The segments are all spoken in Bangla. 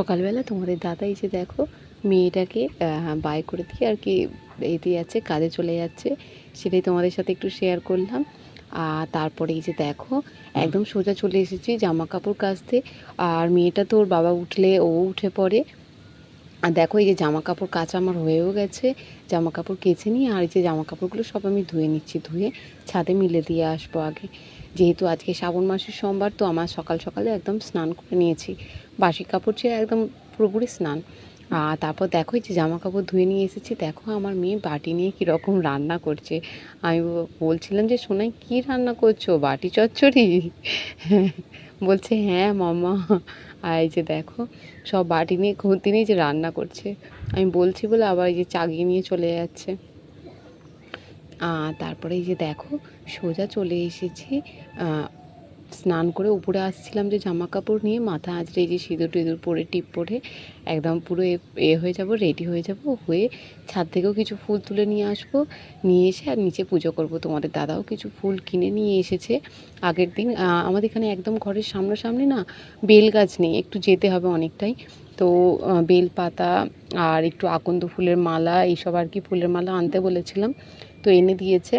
সকালবেলা তোমাদের দাদা এই যে দেখো মেয়েটাকে বাই করে দিয়ে আর কি এতে যাচ্ছে, কাজে চলে যাচ্ছে, সেটাই তোমাদের সাথে একটু শেয়ার করলাম। আর তারপরে এই যে দেখো একদম সোজা চলে এসেছি জামা কাপড় কাচতে। আর মেয়েটা তো ওর বাবা উঠলে ও উঠে পড়ে। আর দেখো এই যে জামা কাপড় কাচা আমার হয়েও গেছে, জামা কাপড় কেচে নিয়ে আর এই যে জামা কাপড়গুলো সব আমি ধুয়ে নিচ্ছি, ধুয়ে ছাদে মিলে দিয়ে আসবো আগে। যেহেতু আজকে শ্রাবণ মাসের সোমবার, তো আমার সকাল সকালে একদম স্নান করে নিয়েছি, বাসি কাপড় ছেড়ে একদম পুরোপুরি স্নান। আর তারপর দেখো এই যে জামা কাপড় ধুয়ে নিয়ে এসেছি, দেখো আমার মেয়ে বাটি নিয়ে কীরকম রান্না করছে। আমি বলছিলাম যে সোনাই কী রান্না করছো, বাটি চচ্চড়ি? বলছে হ্যাঁ মামা। আর এই যে দেখো সব বাটি নিয়ে খুন্তি নিয়ে যে রান্না করছে, আমি বলছি বলে আবার এই যে চাগিয়ে নিয়ে চলে যাচ্ছে। তারপরে এই যে দেখো সোজা চলে এসেছি, স্নান করে উপরে আসছিলাম যে জামা কাপড় নিয়ে, মাথা আঁচড়ে এই যে সিঁদুর টিঁদুর পরে টিপ পরে একদম পুরো হয়ে যাব, রেডি হয়ে যাব, হয়ে ছাদ থেকেও কিছু ফুল তুলে নিয়ে আসবো, নিয়ে এসে আর নিচে পুজো করব। তোমাদের দাদাও কিছু ফুল কিনে নিয়ে এসেছে আগের দিন। আমাদের এখানে একদম ঘরের সামনাসামনি না বেল গাছ নেই, একটু যেতে হবে অনেকটাই। তো বেল পাতা আর একটু আকন্দ ফুলের মালা, এইসব আর কি ফুলের মালা আনতে বলেছিলাম, তো এনে দিয়েছে।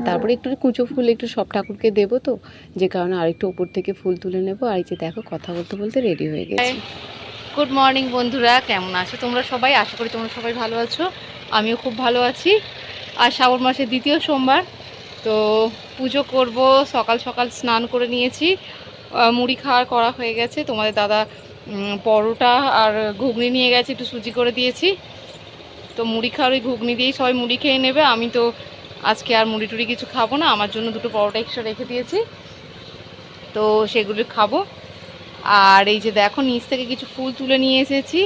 তারপরে একটু কুচো ফুল একটু সব ঠাকুরকে দেবো, তো যে কারণে আরেকটু ওপর থেকে ফুল তুলে নেবো। আর এই যে দেখো কথা বলতে বলতে রেডি হয়ে গেছি। গুড মর্নিং বন্ধুরা, কেমন আছো তোমরা সবাই? আশা করি তোমরা সবাই ভালো আছো, আমিও খুব ভালো আছি। আর শ্রাবণ মাসের দ্বিতীয় সোমবার, তো পুজো করব। সকাল সকাল স্নান করে নিয়েছি, মুড়ি খাওয়ার করা হয়ে গেছে। তোমাদের দাদা পরোটা আর ঘুগনি নিয়ে গেছে, একটু সুজি করে দিয়েছি। তো মুড়ি খাওয়ার ওই ঘুগনি দিয়েই সবাই মুড়ি খেয়ে নেবে। আমি তো আজকে আর মুড়ি টুড়ি কিছু খাবো না, আমার জন্য দুটো পরোটা এক্সট্রা রেখে দিয়েছি, তো সেগুলো খাবো। আর এই যে দেখো নিচ থেকে কিছু ফুল তুলে নিয়ে এসেছি,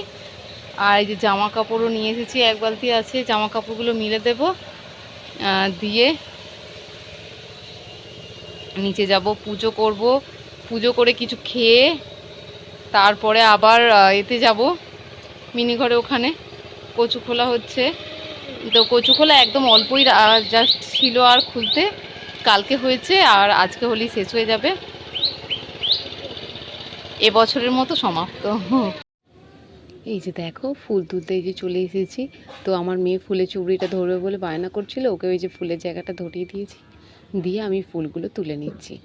আর এই যে জামা কাপড়ও নিয়ে এসেছি, এক বালতি আছে, জামা কাপড়গুলো মিলে দেব, দিয়ে নিচে যাব, পুজো করব। পুজো করে কিছু খেয়ে তারপরে আবার এতে যাব মিনি ঘরে, ওখানে কচু খোলা হচ্ছে। তো কচু খোলা একদম অল্পই জাস্ট ছিল আর খুলতে, কালকে হয়েছে আর আজকে হলেই শেষ হয়ে যাবে, এবছরের মতো সমাপ্ত। এই যে দেখো ফুল তুলতে এই যে চলে এসেছি। তো আমার মেয়ে ফুলের চুবড়িটা ধরবে বলে বায়না করছিল, ওকে ওই যে ফুলের জায়গাটা ধরিয়ে দিয়েছি, দিয়ে আমি ফুলগুলো তুলে নিচ্ছি।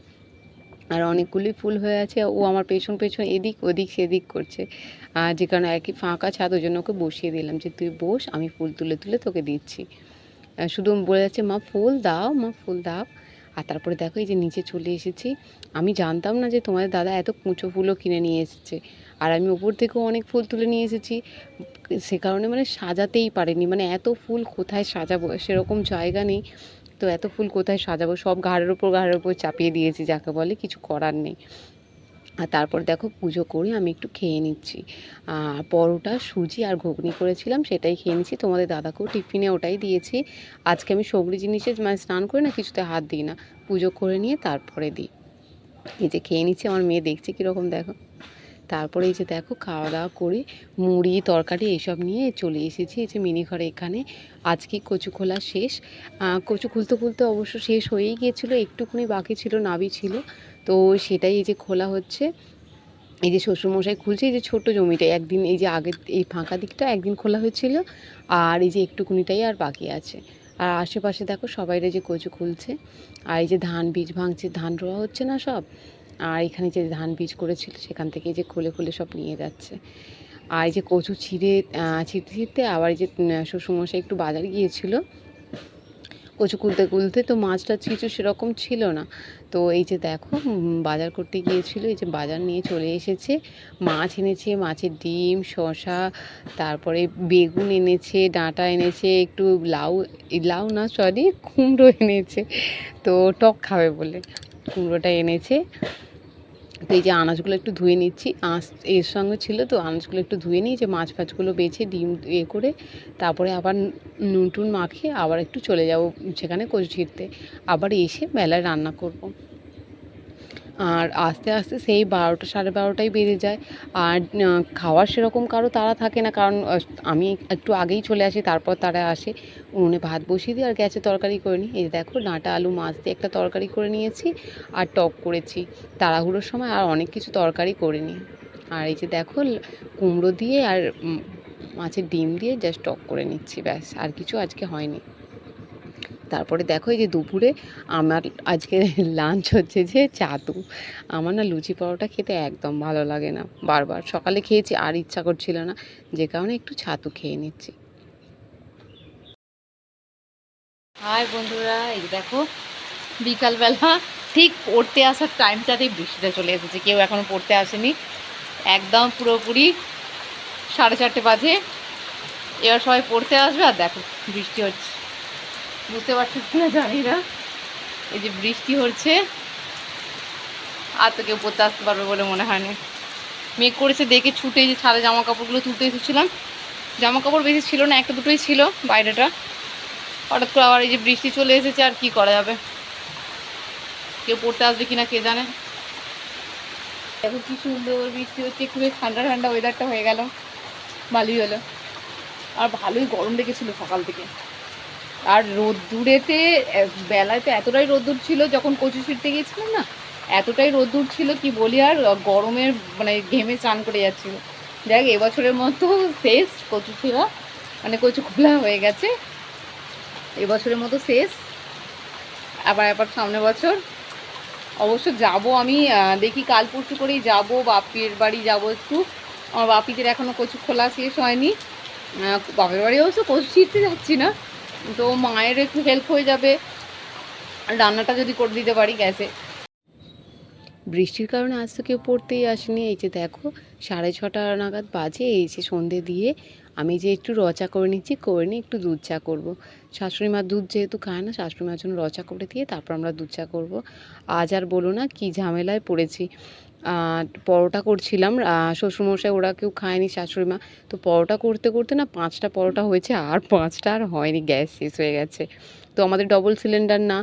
আর অনেকগুলি ফুল হয়ে আছে, ও আমার পেছন পেছন এদিক ওদিক সেদিক করছে। আর যে কারণে আর কি ফাঁকা ছাদ, ওই জন্য ওকে বসিয়ে দিলাম যে তুই বস, আমি ফুল তুলে তুলে তোকে দিচ্ছি। শুধু বলে যাচ্ছে মা ফুল দাও, মা ফুল দাও। আর তারপরে দেখো এই যে নিচে চলে এসেছি। আমি জানতাম না যে তোমাদের দাদা এত কুঁচো ফুলও কিনে নিয়ে এসেছে, আর আমি ওপর থেকেও অনেক ফুল তুলে নিয়ে এসেছি। সে কারণে মানে সাজাতেই পারিনি, মানে এত ফুল কোথায় সাজাবো, সেরকম জায়গা নেই। তো এত ফুল কোথায় সাজাবো, সব ঘাড়ের ওপর চাপিয়ে দিয়েছি, যাকে বলে কিছু করার নেই। আর তারপর দেখো পুজো করে আমি একটু খেয়ে নিচ্ছি। পরোটা সুজি আর ঘুগনি করেছিলাম, সেটাই খেয়ে নিচ্ছি। তোমাদের দাদাকেও টিফিনে ওটাই দিয়েছি। আজকে আমি সবজি জিনিসে মানে স্নান করে না কিছুতে হাত দিই না, পুজো করে নিয়ে তারপরে দিই। এই যে খেয়ে নিচ্ছি, আমার মেয়ে দেখছে কীরকম দেখো। তারপরে এই যে দেখো খাওয়া দাওয়া করে মুড়ি তরকারি এইসব নিয়ে চলে এসেছি এই যে মিনি ঘরে। এখানে আজকে কচু খোলা শেষ। কচু খুলতে খুলতে অবশ্য শেষ হয়েই গিয়েছিলো, একটুখানি বাকি ছিল, নাবি ছিল, তো সেটাই এই যে খোলা হচ্ছে। এই যে শ্বশুরমশাই খুলছে, এই যে ছোটো জমিটা একদিন এই যে আগের এই ফাঁকা দিকটা একদিন খোলা হয়েছিল, আর এই যে একটুকুনিটাই আর বাকি আছে। আর আশেপাশে দেখো সবাইরা যে কচু খুলছে, আর এই যে ধান বীজ ভাঙছে, ধান রোয়া হচ্ছে না সব, আর এখানে যে ধান বীজ করেছিল সেখান থেকে যে খুলে খুলে সব নিয়ে যাচ্ছে। আর এই যে কচু ছিঁড়তে ছিঁড়তে আবার এই যে শ্বশুরমশাই একটু বাজারে গিয়েছিল কচু খুলতে, তো মাছটা কিছু সেরকম ছিল না। তো এই যে দেখো বাজার করতে গিয়েছিল, এই যে বাজার নিয়ে চলে এসেছে। মাছ এনেছে, মাছের ডিম, শসা, তারপরে বেগুন এনেছে, ডাঁটা এনেছে, একটু লাউ, লাউ না সরি কুমড়ো এনেছে, তো টক খাবে বলে কুমড়োটা এনেছে। তো এই যে আনাজগুলো একটু ধুয়ে নিচ্ছি, আঁশ এর সঙ্গে ছিল, তো আনাজগুলো একটু ধুয়ে নিই, যে মাছ ফাছগুলো বেছে ডিম করে তারপরে আবার নুন টুন মাখিয়ে আবার একটু চলে যাব সেখানে কচু ছিঁড়তে, আবার এসে বেলায় রান্না করব। আর আস্তে আস্তে সেই 12টা 12:30টাই বেজে যায়। আর খাওয়ার সেরকম কারো তাড়া থাকে না, কারণ আমি একটু আগেই চলে আসি, তারপর তারা আসে। উনুনে ভাত বসিয়ে দিই আর গ্যাসে তরকারি করে নিই। এই দেখো ডাঁটা আলু মাছ দিয়ে একটা তরকারি করে নিয়েছি, আর টক করেছি তাড়াহুড়োর সময়, আর অনেক কিছু তরকারি করিনি। আর এই যে দেখো কুমড়ো দিয়ে আর মাছের ডিম দিয়ে জাস্ট টক করে নিচ্ছি, ব্যাস, আর কিছু আজকে হয়নি। তারপরে দেখো এই যে দুপুরে আমার আজকে লাঞ্চ হচ্ছে যে ছাতু। আমার না লুচি পরোটা খেতে একদম ভালো লাগে না, বারবার সকালে খেয়েছি আর ইচ্ছা করছিল না, যে কারণে একটু ছাতু খেয়ে নিচ্ছি। হাই বন্ধুরা, এই দেখো বিকালবেলা ঠিক পড়তে আসার টাইমটাতেই বৃষ্টিটা চলে এসেছে। কেউ এখনো পড়তে আসেনি, একদম পুরোপুরি 4:30 বাজে। এবার সবাই পড়তে আসবে আর দেখো বৃষ্টি হচ্ছে। বুঝতে পারছো কিনা জানি না, এই যে বৃষ্টি হচ্ছে, আর তো কেউ পড়তে আসতে পারবে বলে মনে হয় না। মেঘ করেছে দেখে ছুটে যে ছাদে জামা কাপড়গুলো তুলতে এসেছিলাম, জামা কাপড় বেশি ছিল না, একটা দুটোই ছিল বাইরেটা। হঠাৎ করে আবার এই যে বৃষ্টি চলে এসেছে, আর কি করা যাবে, কেউ পড়তে আসবে কিনা কে জানে। দেখো কি সুন্দর বৃষ্টি হচ্ছে, একটু বেশ ঠান্ডা ঠান্ডা ওয়েদারটা হয়ে গেল, ভালোই হলো। আর ভালোই গরম লেগেছিল সকাল থেকে। আর রোদ্দুরেতে বেলায় তো এতটাই রোদ্দুর ছিল, যখন কচু ছিঁড়তে গিয়েছিলাম না, এতটাই রোদ্দুর ছিল কি বলি, আর গরমের মানে ঘেমে স্নান করে যাচ্ছিল। দেখ এবছরের মতো শেষ কচু ছিঁড়া, মানে কচু খোলা হয়ে গেছে, এবছরের মতো শেষ। আবার সামনের বছর অবশ্য যাব আমি, দেখি কাল পরশু করেই যাব, বাপির বাড়ি যাব একটু। আমার বাপিদের এখনও কচু খোলা শেষ হয়নি। বাপের বাড়ি অবশ্য কচু ছিঁড়তে যাচ্ছি না, তো মায়ের একটু হেল্প হয়ে যাবে, রান্নাটা যদি করে দিতে পারি গ্যাসে। বৃষ্টির কারণে আজ তো কেউ পড়তেই আসেনি। এই যে দেখো 6:30 নাগাদ বাজে, এই যে সন্ধে দিয়ে আমি যে একটু রচা করে নিচ্ছি, করে নিয়ে একটু দুধ চা করবো। শাশুড়ি মা দুধ যেহেতু খায় না, শাশুড়ি মার জন্য রচা করে দিয়ে তারপর আমরা দুধ চা করবো। আজ আর বলো না কি ঝামেলায় পড়েছি। পরোটা করছিলাম, শ্বশুরমশাই ওরা কেউ খায়নি, শাশুড়ি মা। তো পরোটা করতে করতে না 5টা পরোটা হয়েছে, আর 5টা আর হয়নি, গ্যাস শেষ হয়ে গেছে। তো আমাদের ডবল সিলিন্ডার না,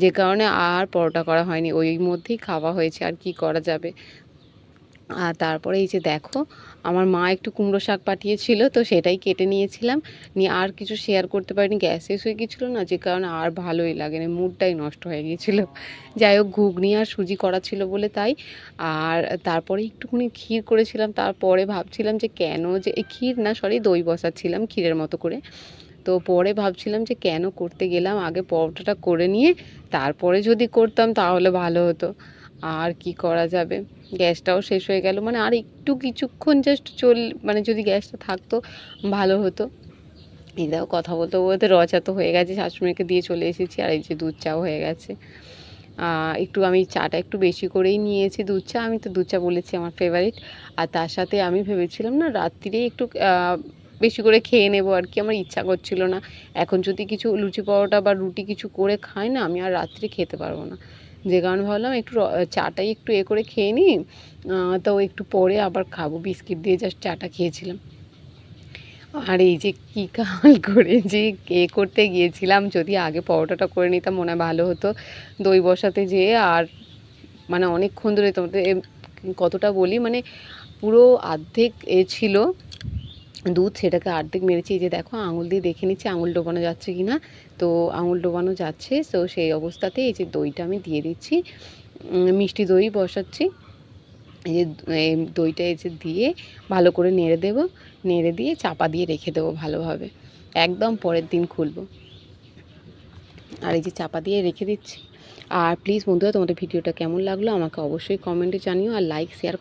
যে কারণে আর পরোটা করা হয়নি, ওই মধ্যেই খাওয়া হয়েছে, আর কি করা যাবে। আর তারপরে এই যে দেখো আমার মা একটু কুমড়ো শাক পাঠিয়েছিল, তো সেটাই কেটে নিয়েছিলাম, নিয়ে আর কিছু শেয়ার করতে পারিনি, গ্যাস শেষ হয়ে গিয়েছিলো না, যে কারণে আর ভালোই লাগেনি, মুডটাই নষ্ট হয়ে গিয়েছিলো। যাই হোক, ঘুগনি আর সুজি করা ছিল বলে তাই। আর তারপরে একটুখানি ক্ষীর করেছিলাম, তারপরে ভাবছিলাম যে কেন যে এই ক্ষীর না, সরি, দই বসাচ্ছিলাম ক্ষীরের মতো করে। তো পরে ভাবছিলাম যে কেন করতে গেলাম, আগে পরোটাটা করে নিয়ে তারপরে যদি করতাম তাহলে ভালো হতো। আর কি করা যাবে, গ্যাসটাও শেষ হয়ে গেল, মানে আর একটু কিছুক্ষণ জাস্ট মানে যদি গ্যাসটা থাকতো ভালো হতো। এই দেখো কথা বলতে বলতে রচা তো হয়ে গেছে, শাশুড়িকে দিয়ে চলে এসেছি, আর এই যে দুধ চাও হয়ে গেছে। একটু আমি চাটা একটু বেশি করেই নিয়েছি, দুধ চা, আমি তো দুধ চা বলেছি আমার ফেভারিট। আর তার সাথে আমি ভেবেছিলাম না রাত্রিরে একটু বেশি করে খেয়ে নেবো, আর কি আমার ইচ্ছা করছিল না। এখন যদি কিছু লুচি পরোটা বা রুটি কিছু করে খাই না, আমি আর রাত্রে খেতে পারবো না, যে কারণে ভাবলাম একটু চাটাই একটু করে খেয়ে নিই। তো একটু পরে আবার খাবো, বিস্কিট দিয়ে জাস্ট চাটা খেয়েছিলাম। আর এই যে কী কাল করে যে করতে গিয়েছিলাম, যদি আগে পরোটাটা করে নিতাম মনে হয় ভালো হতো। দই বসাতে যেয়ে আর মানে অনেকক্ষণ ধরে, তোমাদের কতটা বলি, মানে পুরো অর্ধেক ছিল দুধ, সেটাকে অর্ধেক মেরেছি। এই যে দেখো আঙুল দিয়ে দেখে নিচ্ছি আঙুল ডোবানো যাচ্ছে কি না, তো আঙুল ডোবানো যাচ্ছে। তো সেই অবস্থাতে এই যে দইটা আমি দিয়ে দিচ্ছি, মিষ্টি দই বসাচ্ছি। এই যে দইটা এই যে দিয়ে ভালো করে নেড়ে দেবো, নেড়ে দিয়ে চাপা দিয়ে রেখে দেবো ভালোভাবে, একদম পরের দিন খুলবো। আর এই যে চাপা দিয়ে রেখে দিচ্ছি। আর প্লিজ বন্ধুরা, তোমাদের ভিডিওটা কেমন লাগলো আমাকে অবশ্যই কমেন্টে জানিও, আর লাইক শেয়ার